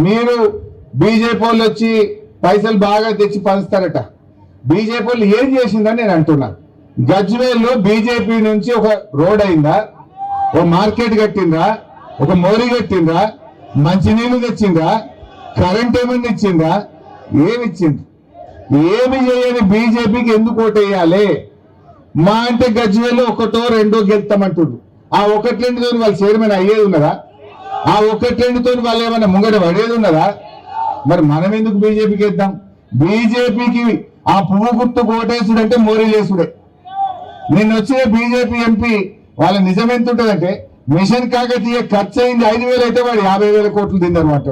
మీరు బీజేపీ వాళ్ళు వచ్చి పైసలు బాగా తెచ్చి పంచుతారట. బీజేపీ వాళ్ళు ఏం చేసిందని నేను అంటున్నా. గజ్వేల్లో బీజేపీ నుంచి ఒక రోడ్ అయిందా, ఒక మార్కెట్ కట్టిందా, ఒక మోరీ కట్టిందా, మంచినీళ్ళు తెచ్చిందా, కరెంట్ ఏమన్నా ఇచ్చిందా? ఏమి ఇచ్చింది? ఏమి చేయని బీజేపీకి ఎందుకు ఓటేయాలి? మా అంటే గజ్వేల్లో ఒకటో రెండో గెలుతామంటుండ్రు. ఆ ఒకటి రెండుతో వాళ్ళు చైర్మన్ అయ్యేది ఉన్నదా? ఆ ఒకటి రెండుతో వాళ్ళు ఏమన్నా ముంగట పడేది ఉన్నదా? మరి మనం ఎందుకు బీజేపీకి ఇద్దాం? బీజేపీకి ఆ పువ్వు గుర్తు ఓటేసుడంటే మోరీలేసుడే. నిన్న వచ్చిన బీజేపీ ఎంపీ వాళ్ళ నిజం ఎంత ఉంటుందంటే, మిషన్ కాకతీయ ఖర్చు అయింది 5,000 అయితే వాడు 50,000 కోట్లు తిందనమాట.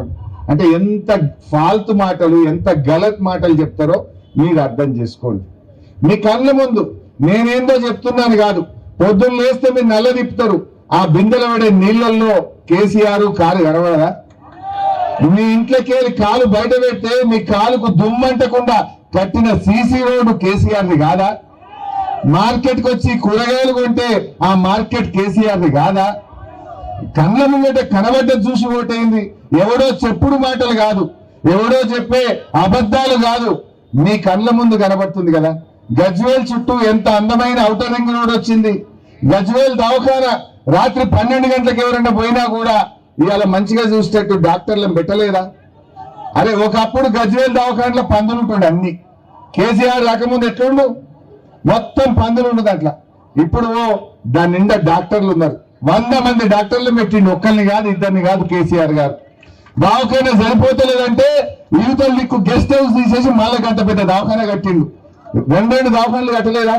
అంటే ఎంత ఫాల్తు మాటలు, ఎంత గలత్ మాటలు చెప్తారో మీరు అర్థం చేసుకోండి. మీ కళ్ళ ముందు నేనేందో చెప్తున్నాను కాదు. పొద్దున్న లేస్తే మీరు నల్ల తిప్పుతారు, ఆ బిందెల పడే నీళ్లలో కేసీఆర్ కారు కనబడదా? మీ ఇంట్లోకి వెళ్ళి కాలు బయట పెడితే మీ కాలుకు దుమ్మంటకుండా కట్టిన సీసీ రోడ్డు కేసీఆర్ది కాదా? మార్కెట్కి వచ్చి కూరగాయలు కొంటే ఆ మార్కెట్ కేసీఆర్ది కాదా? కళ్ళ ముంగట కనబడ్డది చూసి ఓటైంది. ఎవడో చెప్పుడు మాటలు కాదు, ఎవడో చెప్పే అబద్ధాలు కాదు, మీ కళ్ళ ముందు కనబడుతుంది కదా. గజ్వేల్ చుట్టూ ఎంత అందమైన ఔటర్ రింగ్ రోడ్ వచ్చింది. గజ్వేల్ దవాఖానా రాత్రి 12 గంటలకు ఎవరైనా పోయినా కూడా ఇవాళ మంచిగా చూసేటట్టు డాక్టర్లను పెట్టలేదా? అరే ఒకప్పుడు గజ్వేల్ దవాఖానలో పందులు ఉంటుండే అన్ని. కేసీఆర్ రాకముందు ఎట్లుండు? మొత్తం పందులు ఉండదు అట్లా. ఇప్పుడు దాని నిండా డాక్టర్లు ఉన్నారు. 100 మంది డాక్టర్లు పెట్టిండు, ఒక్కరిని కాదు ఇద్దరిని కాదు కేసీఆర్ గారు. దవాఖానా సరిపోతలేదంటే యువతల దిక్కు గెస్ట్ హౌస్ తీసేసి మళ్ళీ గంట పెద్ద దవాఖానా కట్టిండు. 2 దవాఖానలు కట్టలేదా?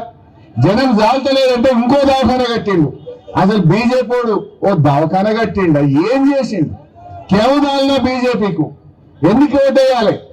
జనం జాలతలేదంటే ఇంకో దవాఖానా కట్టిండు. అసలు బీజేపీ ఓ దవాఖానా కట్టిండు, ఏం చేసిండు? కేవదాలన బీజేపీకు ఎందుకు ఓటేయాలి?